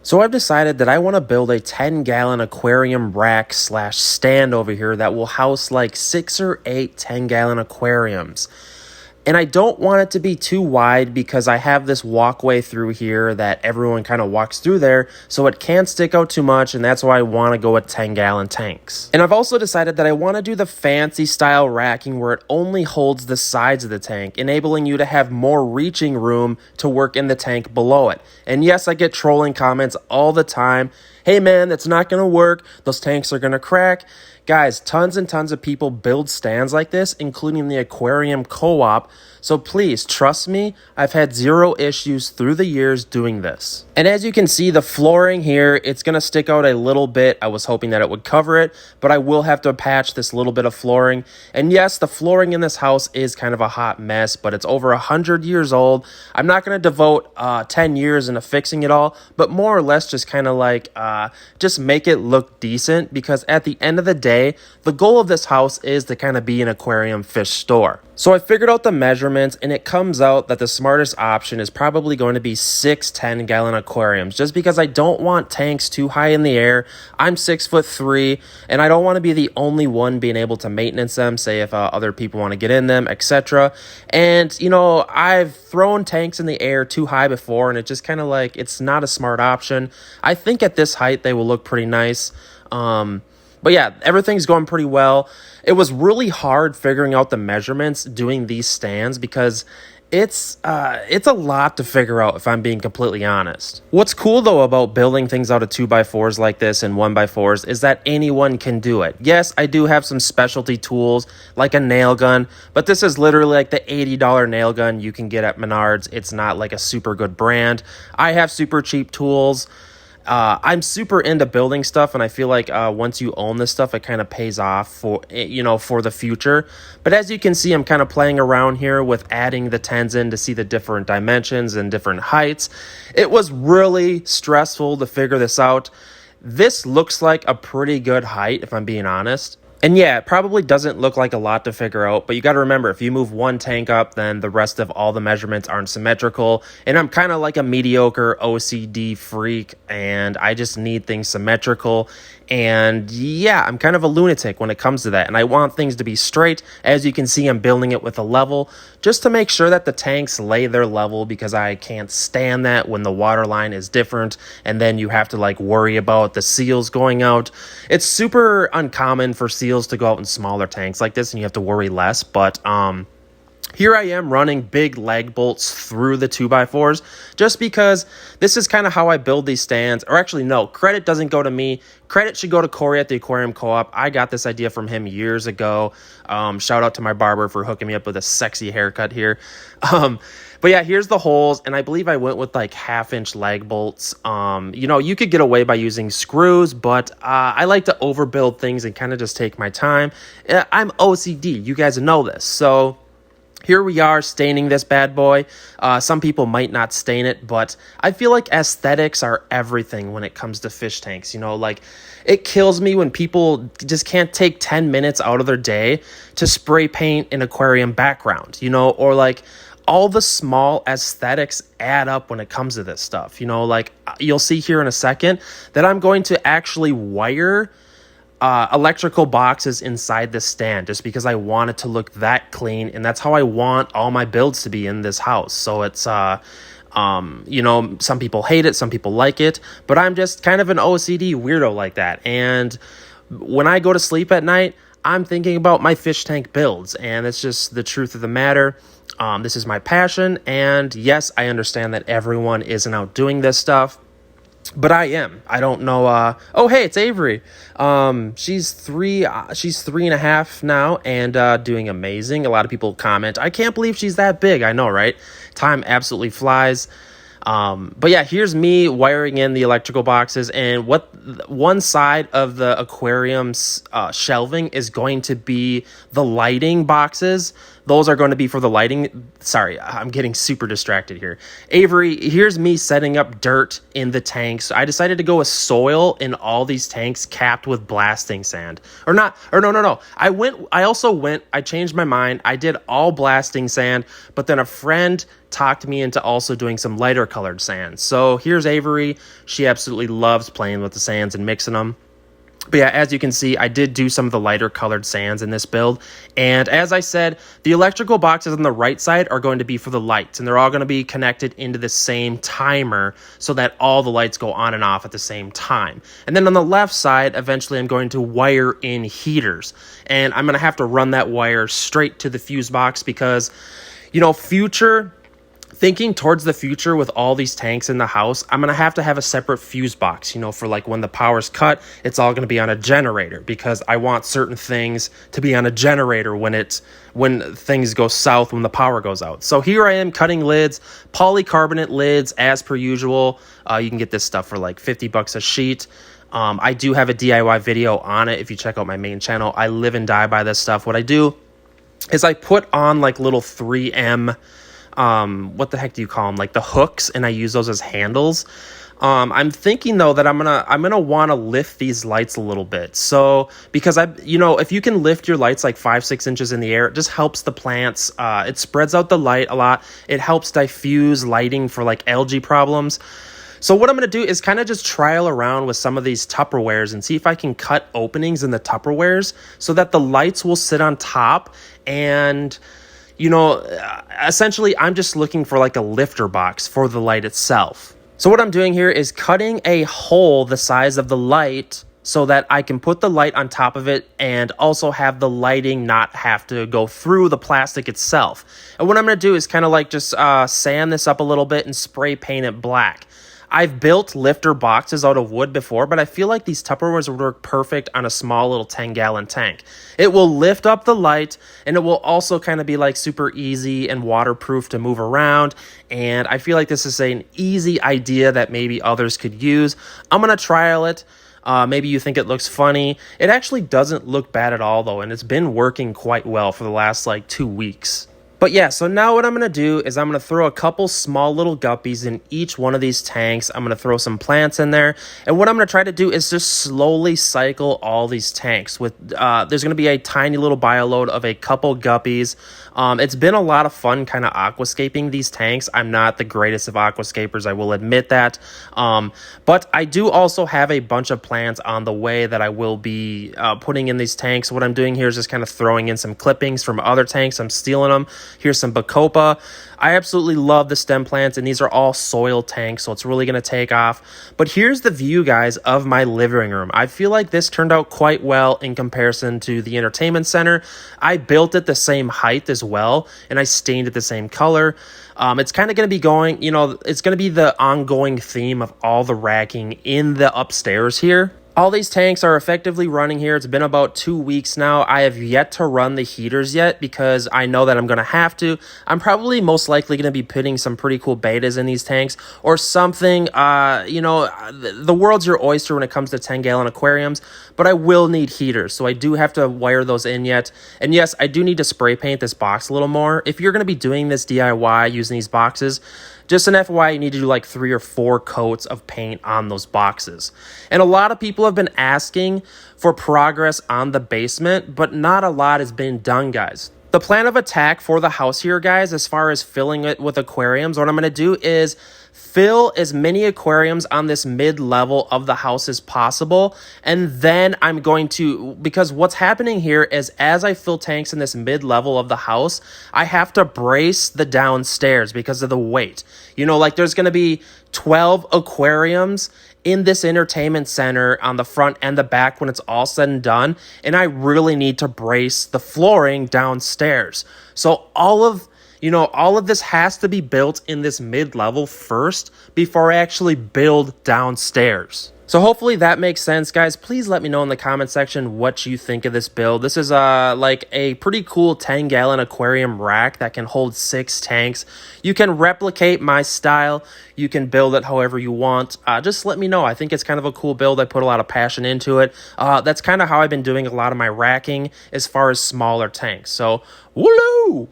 So I've decided that I want to build a 10-gallon aquarium rack slash stand over here that will house like 6 or 8 10-gallon aquariums. And I don't want it to be too wide because I have this walkway through here that everyone kind of walks through there, so it can't stick out too much, and that's why I want to go with 10-gallon tanks. And I've also decided that I want to do the fancy style racking where it only holds the sides of the tank, enabling you to have more reaching room to work in the tank below it. And yes, I get trolling comments all the time. Hey man, that's not going to work. Those tanks are going to crack. Guys, tons and tons of people build stands like this, including the Aquarium Co-op. So please, trust me, I've had 0 issues through the years doing this. And as you can see, the flooring here, it's going to stick out a little bit. I was hoping that it would cover it, but I will have to patch this little bit of flooring. And yes, the flooring in this house is kind of a hot mess, but it's over 100 years old. I'm not going to devote 10 years into fixing it all, but more or less just kind of like just make it look decent, because at the end of the day, the goal of this house is to kind of be an aquarium fish store. So I figured out the measurements, and it comes out that the smartest option is probably going to be 6 10-gallon aquariums, just because I don't want tanks too high in the air. I'm 6'3", and I don't want to be the only one being able to maintenance them, say if other people want to get in them, etc. And, you know, I've thrown tanks in the air too high before, and it just kind of like, it's not a smart option. I think at this height, they will look pretty nice. But yeah, everything's going pretty well. It was really hard figuring out the measurements doing these stands because it's a lot to figure out, if I'm being completely honest. What's cool though about building things out of 2x4s like this and 1x4s is that anyone can do it. Yes, I do have some specialty tools like a nail gun, but this is literally like the $80 nail gun you can get at Menards. It's not like a super good brand. I have super cheap tools. I'm super into building stuff, and I feel like once you own this stuff, it kind of pays off for, you know, for the future. But as you can see, I'm kind of playing around here with adding the 10s in to see the different dimensions and different heights. It was really stressful to figure this out. This looks like a pretty good height, if I'm being honest. And yeah, it probably doesn't look like a lot to figure out, but you got to remember, if you move one tank up, then the rest of all the measurements aren't symmetrical. And I'm kind of like a mediocre OCD freak, and I just need things symmetrical. And yeah, I'm kind of a lunatic when it comes to that. And I want things to be straight. As you can see, I'm building it with a level just to make sure that the tanks lay their level, because I can't stand that when the water line is different and then you have to like worry about the seals going out. It's super uncommon for seals to go out in smaller tanks like this, and you have to worry less. But here I am running big lag bolts through the 2x4s just because this is kind of how I build these stands. Or actually, no, credit doesn't go to me. Credit should go to Corey at the Aquarium Co-op. I got this idea from him years ago. Shout out to my barber for hooking me up with a sexy haircut here. But yeah, here's the holes, and I believe I went with like 1/2-inch lag bolts. You know, you could get away by using screws, but I like to overbuild things and kind of just take my time. I'm OCD. You guys know this. So here we are staining this bad boy. Some people might not stain it, but I feel like aesthetics are everything when it comes to fish tanks. You know, like, it kills me when people just can't take 10 minutes out of their day to spray paint an aquarium background, you know, or like all the small aesthetics add up when it comes to this stuff. You know, like you'll see here in a second that I'm going to actually wire electrical boxes inside the stand just because I want it to look that clean, and that's how I want all my builds to be in this house. So it's you know, some people hate it, some people like it, but I'm just kind of an OCD weirdo like that. And when I go to sleep at night, I'm thinking about my fish tank builds, and it's just the truth of the matter. This is my passion, and yes, I understand that everyone isn't out doing this stuff, but I am. I don't know. Oh, hey, it's Avery. She's 3.5 now, and doing amazing. A lot of people comment, I can't believe she's that big. I know, right? Time absolutely flies. But yeah, here's me wiring in the electrical boxes, and what one side of the aquarium's shelving is going to be the lighting boxes. Those are going to be for the lighting. Sorry, I'm getting super distracted here. Avery, here's me setting up dirt in the tanks. I decided to go with soil in all these tanks capped with blasting sand. No. I changed my mind. I did all blasting sand, but then a friend talked me into also doing some lighter colored sands. So here's Avery. She absolutely loves playing with the sands and mixing them. But yeah, as you can see, I did do some of the lighter colored sands in this build. And as I said, the electrical boxes on the right side are going to be for the lights. And they're all going to be connected into the same timer so that all the lights go on and off at the same time. And then on the left side, eventually I'm going to wire in heaters. And I'm going to have to run that wire straight to the fuse box because, you know, thinking towards the future with all these tanks in the house, I'm going to have a separate fuse box, you know, for like when the power's cut, it's all going to be on a generator because I want certain things to be on a generator when things go south, when the power goes out. So here I am cutting lids, polycarbonate lids as per usual. You can get this stuff for like $50 a sheet. I do have a DIY video on it. If you check out my main channel, I live and die by this stuff. What I do is I put on like little 3M what the heck do you call them? Like the hooks, and I use those as handles. I'm thinking though that I'm gonna want to lift these lights a little bit. So because if you can lift your lights like 5-6 inches in the air, it just helps the plants. It spreads out the light a lot. It helps diffuse lighting for like algae problems. So what I'm going to do is kind of just trial around with some of these Tupperwares and see if I can cut openings in the Tupperwares so that the lights will sit on top. And essentially I'm just looking for like a lifter box for the light itself. So what I'm doing here is cutting a hole the size of the light so that I can put the light on top of it and also have the lighting not have to go through the plastic itself. And what I'm going to do is kind of like just sand this up a little bit and spray paint it black. I've built lifter boxes out of wood before, but I feel like these Tupperwares would work perfect on a small little 10-gallon tank. It will lift up the light, and it will also kind of be like super easy and waterproof to move around. And I feel like this is an easy idea that maybe others could use. I'm going to trial it. Maybe you think it looks funny. It actually doesn't look bad at all, though, and it's been working quite well for the last like 2 weeks. But yeah, so now what I'm going to do is I'm going to throw a couple small little guppies in each one of these tanks. I'm going to throw some plants in there. And what I'm going to try to do is just slowly cycle all these tanks. There's going to be a tiny little bio load of a couple guppies. It's been a lot of fun kind of aquascaping these tanks. I'm not the greatest of aquascapers, I will admit that. But I do also have a bunch of plants on the way that I will be putting in these tanks. What I'm doing here is just kind of throwing in some clippings from other tanks. I'm stealing them. Here's some Bacopa. I absolutely love the stem plants, and these are all soil tanks, so it's really going to take off. But here's the view, guys, of my living room. I feel like this turned out quite well in comparison to the entertainment center. I built it the same height as well, and I stained it the same color. It's kind of going to be going, it's going to be the ongoing theme of all the racking in the upstairs here. All these tanks are effectively running here. It's been about 2 weeks now. I have yet to run the heaters yet because I know that I'm going to have to. I'm probably most likely going to be putting some pretty cool betas in these tanks or something. The world's your oyster when it comes to 10-gallon aquariums, but I will need heaters. So I do have to wire those in yet. And yes, I do need to spray paint this box a little more. If you're going to be doing this DIY using these boxes, just an FYI, you need to do like 3 or 4 coats of paint on those boxes. And a lot of people have been asking for progress on the basement, but not a lot has been done, guys. The plan of attack for the house here, guys, as far as filling it with aquariums, what I'm going to do is fill as many aquariums on this mid-level of the house as possible. And then I'm going to, because what's happening here is as I fill tanks in this mid-level of the house, I have to brace the downstairs because of the weight. There's going to be 12 aquariums in this entertainment center on the front and the back when it's all said and done. And I really need to brace the flooring downstairs. So all of this has to be built in this mid-level first before I actually build downstairs. So hopefully that makes sense, guys. Please let me know in the comment section what you think of this build. This is like a pretty cool 10-gallon aquarium rack that can hold 6 tanks. You can replicate my style. You can build it however you want. Just let me know. I think it's kind of a cool build. I put a lot of passion into it. That's kind of how I've been doing a lot of my racking as far as smaller tanks. So, woo!